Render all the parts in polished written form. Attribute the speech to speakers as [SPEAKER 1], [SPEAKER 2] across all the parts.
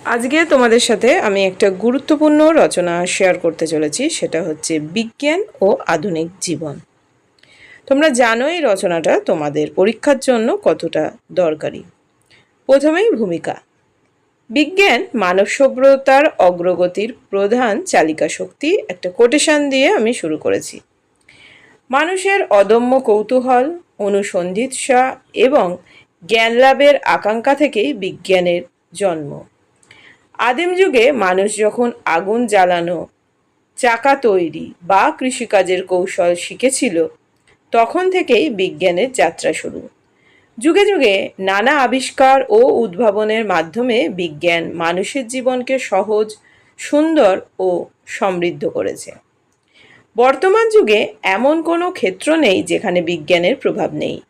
[SPEAKER 1] আজকে তোমাদের সাথে আমি একটা গুরুত্বপূর্ণ রচনা শেয়ার করতে চলেছি, সেটা হচ্ছে বিজ্ঞান ও আধুনিক জীবন। তোমরা জানো এই রচনাটা তোমাদের পরীক্ষার জন্য কতটা দরকারি। প্রথমেই ভূমিকা। বিজ্ঞান মানব সভ্যতার অগ্রগতির প্রধান চালিকা শক্তি, একটা কোটেশন দিয়ে আমি শুরু করেছি। মানুষের অদম্য কৌতূহল, অনুসন্ধিৎসা এবং জ্ঞান লাভের আকাঙ্ক্ষা থেকেই বিজ্ঞানের জন্ম। আদিম যুগে মানুষ যখন আগুন জ্বালানো, চাকা তৈরি বা কৃষিকাজের কৌশল শিখেছিল, তখন থেকেই বিজ্ঞানের যাত্রা শুরু। যুগে যুগে নানা আবিষ্কার ও উদ্ভাবনের মাধ্যমে বিজ্ঞান মানুষের জীবনকে সহজ, সুন্দর ও সমৃদ্ধ করেছে। বর্তমান যুগে এমন কোনো ক্ষেত্র নেই যেখানে বিজ্ঞানের প্রভাব নেই।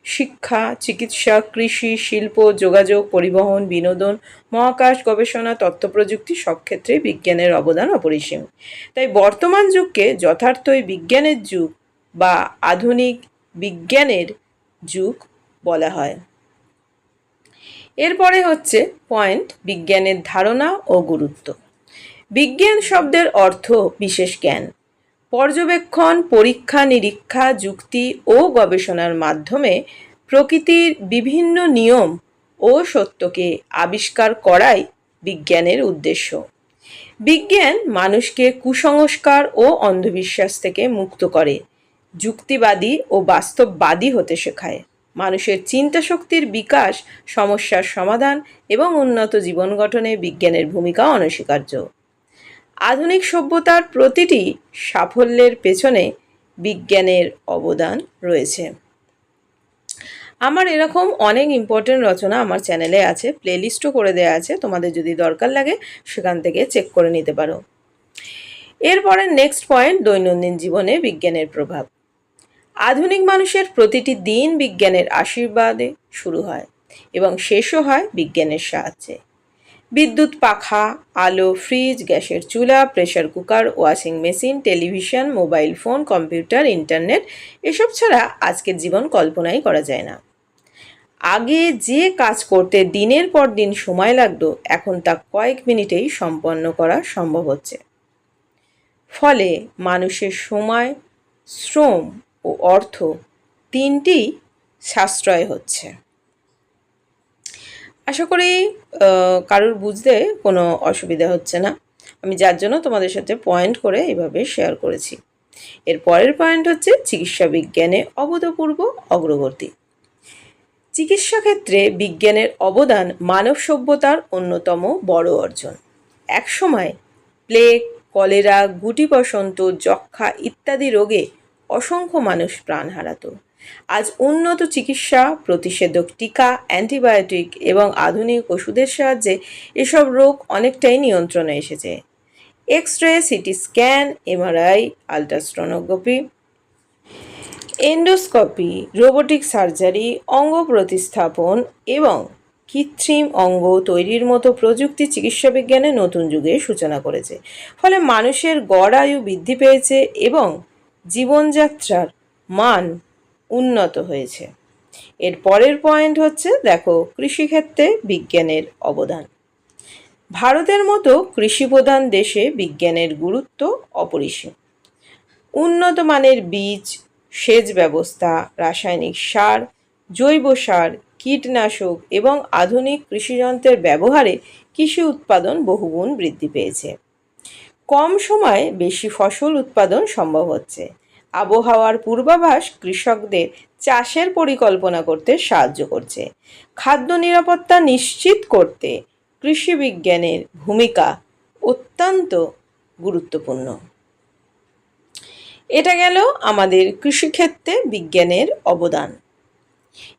[SPEAKER 1] শিক্ষা, চিকিৎসা, কৃষি, শিল্প, যোগাযোগ, পরিবহন, বিনোদন, মহাকাশ গবেষণা, তথ্যপ্রযুক্তি সব ক্ষেত্রেই বিজ্ঞানের অবদান অপরিসীম। তাই বর্তমান যুগকে যথার্থই বিজ্ঞানের যুগ বা আধুনিক বিজ্ঞানের যুগ বলা হয়। এরপরে হচ্ছে পয়েন্ট, বিজ্ঞানের ধারণা ও গুরুত্ব। বিজ্ঞান শব্দের অর্থ বিশেষ জ্ঞান, পর্যবেক্ষণ, পরীক্ষা নিরীক্ষা, যুক্তি ও গবেষণার মাধ্যমে প্রকৃতির বিভিন্ন নিয়ম ও সত্যকে আবিষ্কার করাই বিজ্ঞানের উদ্দেশ্য। বিজ্ঞান মানুষকে কুসংস্কার ও অন্ধবিশ্বাস থেকে মুক্ত করে, যুক্তিবাদী ও বাস্তববাদী হতে শেখায়। মানুষের চিন্তা শক্তির বিকাশ, সমস্যার সমাধান এবং উন্নত জীবন গঠনে বিজ্ঞানের ভূমিকা অনস্বীকার্য। আধুনিক সভ্যতার প্রতিটি সাফল্যের পেছনে বিজ্ঞানের অবদান রয়েছে। আমার এরকম অনেক ইম্পর্টেন্ট রচনা আমার চ্যানেলে আছে, প্লেলিস্টও করে দেওয়া আছে, তোমাদের যদি দরকার লাগে সেখান থেকে চেক করে নিতে পারো। এরপরে নেক্সট পয়েন্ট, দৈনন্দিন জীবনে বিজ্ঞানের প্রভাব। আধুনিক মানুষের প্রতিটি দিন বিজ্ঞানের আশীর্বাদে শুরু হয় এবং শেষও হয় বিজ্ঞানের সাহায্যে। বিদ্যুৎ, পাখা, আলো, ফ্রিজ, গ্যাসের চুলা, pressure cooker, washing machine, television, mobile phone, computer, internet, এসব ছাড়া আজকের জীবন কল্পনাই করা যায় না। আগে যে কাজ করতে দিনের পর দিন সময় লাগতো, এখন তা কয়েক মিনিটেই সম্পন্ন করা সম্ভব হচ্ছে। ফলে মানুষের সময়, শ্রম ও অর্থ তিনটিই সাশ্রয় হচ্ছে। আশা করি কারোর বুঝতে কোনো অসুবিধা হচ্ছে না। আমি যার জন্য তোমাদের সাথে পয়েন্ট করে এইভাবে শেয়ার করেছি। এর পরের পয়েন্ট হচ্ছে চিকিৎসা বিজ্ঞানে অভূতপূর্ব অগ্রগতি। চিকিৎসা ক্ষেত্রে বিজ্ঞানের অবদান মানব সভ্যতার অন্যতম বড় অর্জন। একসময় প্লেগ, কলেরা, গুটি বসন্ত, যক্ষ্মা ইত্যাদি রোগে অসংখ্য মানুষ প্রাণ হারাতো। আজ উন্নত চিকিৎসা, প্রতিষেধক টিকা, অ্যান্টিবায়োটিক এবং আধুনিক ওষুধের সাহায্যে এসব রোগ অনেকটাই নিয়ন্ত্রণে এসেছে। X-ray, CT scan, MRI, ultrasonography, endoscopy, robotic surgery, অঙ্গ প্রতিস্থাপন এবং কৃত্রিম অঙ্গ তৈরির মতো প্রযুক্তি চিকিৎসা বিজ্ঞানে নতুন যুগের সূচনা করেছে। ফলে মানুষের গড় আয়ু বৃদ্ধি পেয়েছে এবং জীবনযাত্রার মান উন্নত হয়েছে। এর পরের পয়েন্ট হচ্ছে, দেখো, কৃষিক্ষেত্রে বিজ্ঞানের অবদান। ভারতের মতো কৃষিপ্রধান দেশে বিজ্ঞানের গুরুত্ব অপরিসীম। উন্নত মানের বীজ, সেচ ব্যবস্থা, রাসায়নিক সার, জৈব সার, কীটনাশক এবং আধুনিক কৃষিযন্ত্রের ব্যবহারে কৃষি উৎপাদন বহুগুণ বৃদ্ধি পেয়েছে। কম সময়ে বেশি ফসল উৎপাদন সম্ভব হচ্ছে। আবহাওয়ার পূর্বাভাস কৃষকদের চাষের পরিকল্পনা করতে সাহায্য করছে। খাদ্য নিরাপত্তা নিশ্চিত করতে কৃষি বিজ্ঞানের ভূমিকা অত্যন্ত গুরুত্বপূর্ণ। এটা গেল আমাদের কৃষিক্ষেত্রে বিজ্ঞানের অবদান।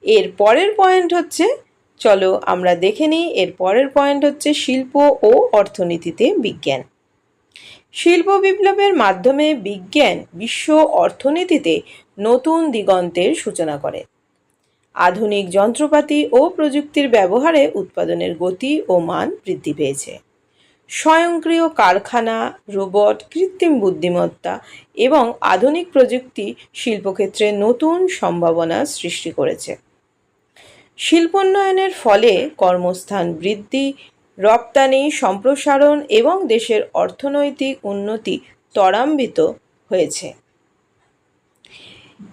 [SPEAKER 1] এর পরের পয়েন্ট হচ্ছে, চলো আমরা দেখে নিই, এর পরের পয়েন্ট হচ্ছে শিল্প ও অর্থনীতিতে বিজ্ঞান। শিল্প বিপ্লবের মাধ্যমে বিজ্ঞান বিশ্ব অর্থনীতিতে নতুন দিগন্তের সূচনা করে। আধুনিক যন্ত্রপাতি ও প্রযুক্তির ব্যবহারে উৎপাদনের গতি ও মান বৃদ্ধি পেয়েছে। স্বয়ংক্রিয় কারখানা, রোবট, কৃত্রিম বুদ্ধিমত্তা এবং আধুনিক প্রযুক্তি শিল্পক্ষেত্রে নতুন সম্ভাবনা সৃষ্টি করেছে। শিল্পোন্নয়নের ফলে কর্মস্থান বৃদ্ধি, রপ্তানি সম্প্রসারণ এবং দেশের অর্থনৈতিক উন্নতি ত্বরান্বিত হয়েছে।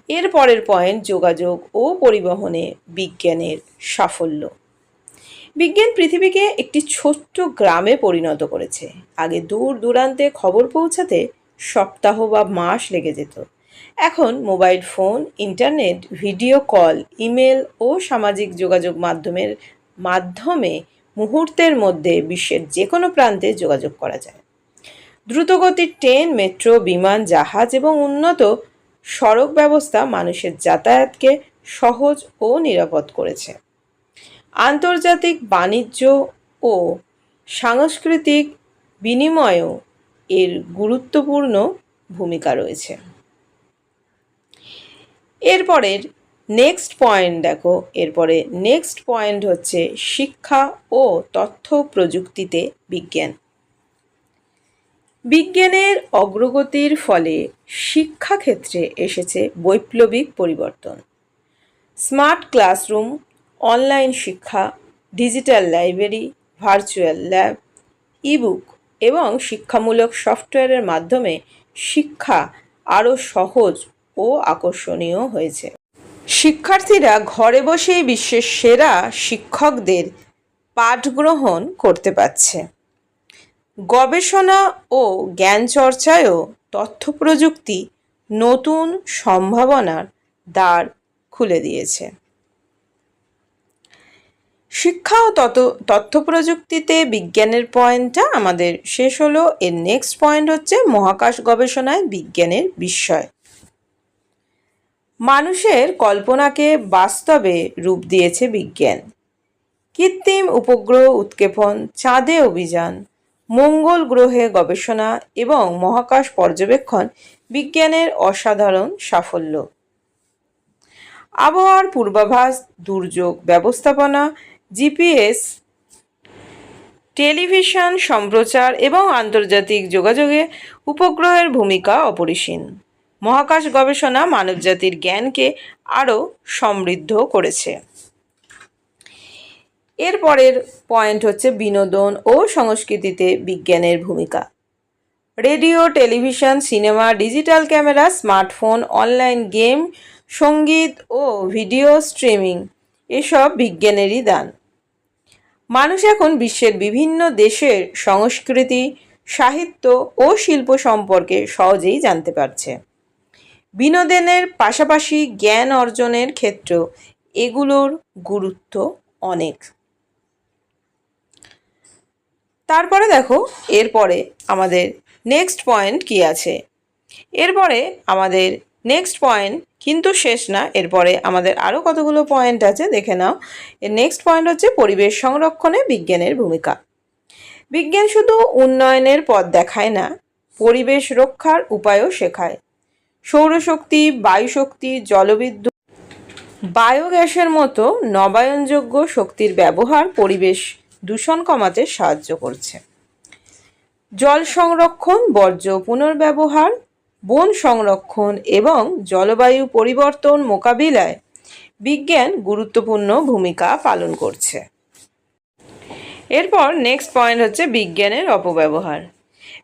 [SPEAKER 1] এর পরের পয়েন্ট, যোগাযোগ ও পরিবহনে বিজ্ঞানের সাফল্য। বিজ্ঞান পৃথিবীকে একটি ছোট্ট গ্রামে পরিণত করেছে। আগে দূর দূরান্তে খবর পৌঁছাতে সপ্তাহ বা মাস লেগে যেত। এখন mobile phone, internet, video call, email ও সামাজিক যোগাযোগ মাধ্যমে মুহূর্তের মধ্যে বিশ্বের যে কোনো প্রান্তে যোগাযোগ করা যায়। দ্রুতগতির ট্রেন, মেট্রো, বিমান, জাহাজ এবং উন্নত সড়ক ব্যবস্থা মানুষের যাতায়াতকে সহজ ও নিরাপদ করেছে। আন্তর্জাতিক বাণিজ্য ও সাংস্কৃতিক বিনিময়েও এর গুরুত্বপূর্ণ ভূমিকা রয়েছে। এরপরের নেক্সট পয়েন্ট হচ্ছে শিক্ষা ও তথ্য প্রযুক্তিতে বিজ্ঞান। বিজ্ঞানের অগ্রগতির ফলে শিক্ষাক্ষেত্রে এসেছে বৈপ্লবিক পরিবর্তন। স্মার্ট ক্লাসরুম, অনলাইন শিক্ষা, digital library, virtual lab, ebook এবং শিক্ষামূলক সফটওয়্যারের মাধ্যমে শিক্ষা আরও সহজ ও আকর্ষণীয় হয়েছে। শিক্ষার্থীরা ঘরে বসেই বিশ্বের সেরা শিক্ষকদের পাঠ গ্রহণ করতে পারছে। গবেষণা ও জ্ঞান চর্চায়ও তথ্য প্রযুক্তি নতুন সম্ভাবনার দ্বার খুলে দিয়েছে। শিক্ষা ও তথ্য প্রযুক্তিতে বিজ্ঞানের পয়েন্টটা আমাদের শেষ হলো। এর নেক্সট পয়েন্ট হচ্ছে মহাকাশ গবেষণায় বিজ্ঞানের বিস্ময়। মানুষের কল্পনাকে বাস্তবে রূপ দিয়েছে বিজ্ঞান। কৃত্রিম উপগ্রহ উৎক্ষেপণ, চাঁদে অভিযান, মঙ্গল গ্রহে গবেষণা এবং মহাকাশ পর্যবেক্ষণ বিজ্ঞানের অসাধারণ সাফল্য। আবহাওয়ার পূর্বাভাস, দুর্যোগ ব্যবস্থাপনা, জিপিএস, টেলিভিশন সম্প্রচার এবং আন্তর্জাতিক যোগাযোগে উপগ্রহের ভূমিকা অপরিসীম। মহাকাশ গবেষণা মানবজাতির জ্ঞানকে আরও সমৃদ্ধ করেছে। এরপরের পয়েন্ট হচ্ছে বিনোদন ও সংস্কৃতিতে বিজ্ঞানের ভূমিকা। Radio, television, cinema, digital camera, smartphone, online game, সঙ্গীত ও ভিডিও স্ট্রিমিং এসব বিজ্ঞানেরই দান। মানুষ এখন বিশ্বের বিভিন্ন দেশের সংস্কৃতি, সাহিত্য ও শিল্প সম্পর্কে সহজেই জানতে পারছে। বিনোদনের পাশাপাশি জ্ঞান অর্জনের ক্ষেত্রেও এগুলোর গুরুত্ব অনেক। তারপরে দেখো এরপরে আমাদের নেক্সট পয়েন্ট কি আছে। এরপরে আমাদের নেক্সট পয়েন্ট কিন্তু শেষ না, এরপরে আমাদের আরও কতগুলো পয়েন্ট আছে, দেখে নাও। এর নেক্সট পয়েন্ট হচ্ছে পরিবেশ সংরক্ষণে বিজ্ঞানের ভূমিকা। বিজ্ঞান শুধু উন্নয়নের পথ দেখায় না, পরিবেশ রক্ষার উপায়ও শেখায়। সৌরশক্তি, বায়ুশক্তি, জলবিদ্যুৎ, বায়োগ্যাসের মতো নবায়নযোগ্য শক্তির ব্যবহার পরিবেশ দূষণ কমাতে সাহায্য করছে। জল সংরক্ষণ, বর্জ্য পুনর্ব্যবহার, বন সংরক্ষণ এবং জলবায়ু পরিবর্তন মোকাবিলায় বিজ্ঞান গুরুত্বপূর্ণ ভূমিকা পালন করছে। এরপর নেক্সট পয়েন্ট হচ্ছে বিজ্ঞানের অপব্যবহার।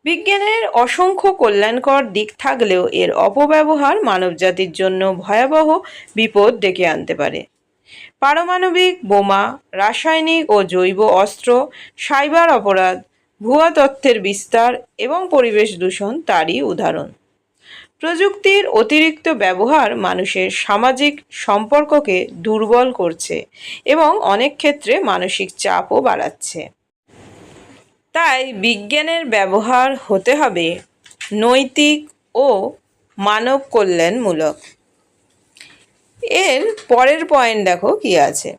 [SPEAKER 1] বিজ্ঞানের অসংখ্য কল্যাণকর দিক থাকলেও এর অপব্যবহার মানবজাতির জন্য ভয়াবহ বিপদ ডেকে আনতে পারে। পারমাণবিক বোমা, রাসায়নিক ও জৈব অস্ত্র, সাইবার অপরাধ, ভুয়া তথ্যের বিস্তার এবং পরিবেশ দূষণ তারই উদাহরণ। প্রযুক্তির অতিরিক্ত ব্যবহার মানুষের সামাজিক সম্পর্ককে দুর্বল করছে এবং অনেক ক্ষেত্রে মানসিক চাপও বাড়াচ্ছে। তাই বিজ্ঞানের ব্যবহার হতে হবে নৈতিক ও মানব কল্যাণমূলক। এর পরের পয়েন্ট দেখো কি আছে।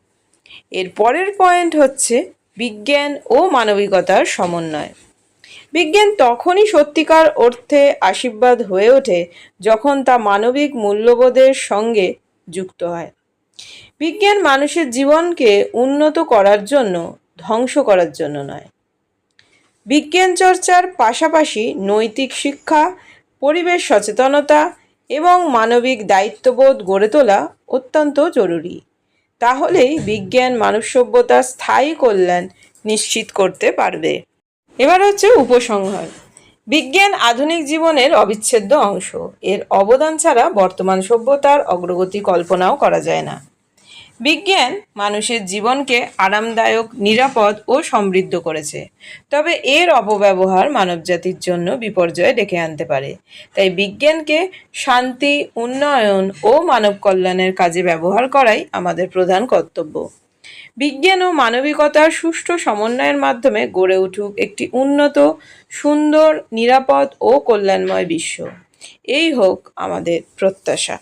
[SPEAKER 1] এর পরের পয়েন্ট হচ্ছে বিজ্ঞান ও মানবিকতার সমন্বয়। বিজ্ঞান তখনই সত্যিকার অর্থে আশীর্বাদ হয়ে ওঠে যখন তা মানবিক মূল্যবোধের সঙ্গে যুক্ত হয়। বিজ্ঞান মানুষের জীবনকে উন্নত করার জন্য, ধ্বংস করার জন্য নয়। বিজ্ঞান চর্চার পাশাপাশি নৈতিক শিক্ষা, পরিবেশ সচেতনতা এবং মানবিক দায়িত্ববোধ গড়ে তোলা অত্যন্ত জরুরি। তাহলেই বিজ্ঞান মানব সভ্যতার স্থায়ী কল্যাণ নিশ্চিত করতে পারবে। এবার হচ্ছে উপসংহার। বিজ্ঞান আধুনিক জীবনের অবিচ্ছেদ্য অংশ। এর অবদান ছাড়া বর্তমান সভ্যতার অগ্রগতি কল্পনাও করা যায় না। বিজ্ঞান মানুষের জীবনকে আরামদায়ক, নিরাপদ ও সমৃদ্ধ করেছে, তবে এর অপব্যবহার মানবজাতির জন্য বিপর্যয় ডেকে আনতে পারে। তাই বিজ্ঞানকে শান্তি, উন্নয়ন ও মানব কল্যাণের কাজে ব্যবহার করাই আমাদের প্রধান কর্তব্য। বিজ্ঞান ও মানবিকতার সুষ্ঠু সমন্বয়ের মাধ্যমে গড়ে উঠুক একটি উন্নত, সুন্দর, নিরাপদ ও কল্যাণময় বিশ্ব। এই হোক আমাদের প্রত্যাশা।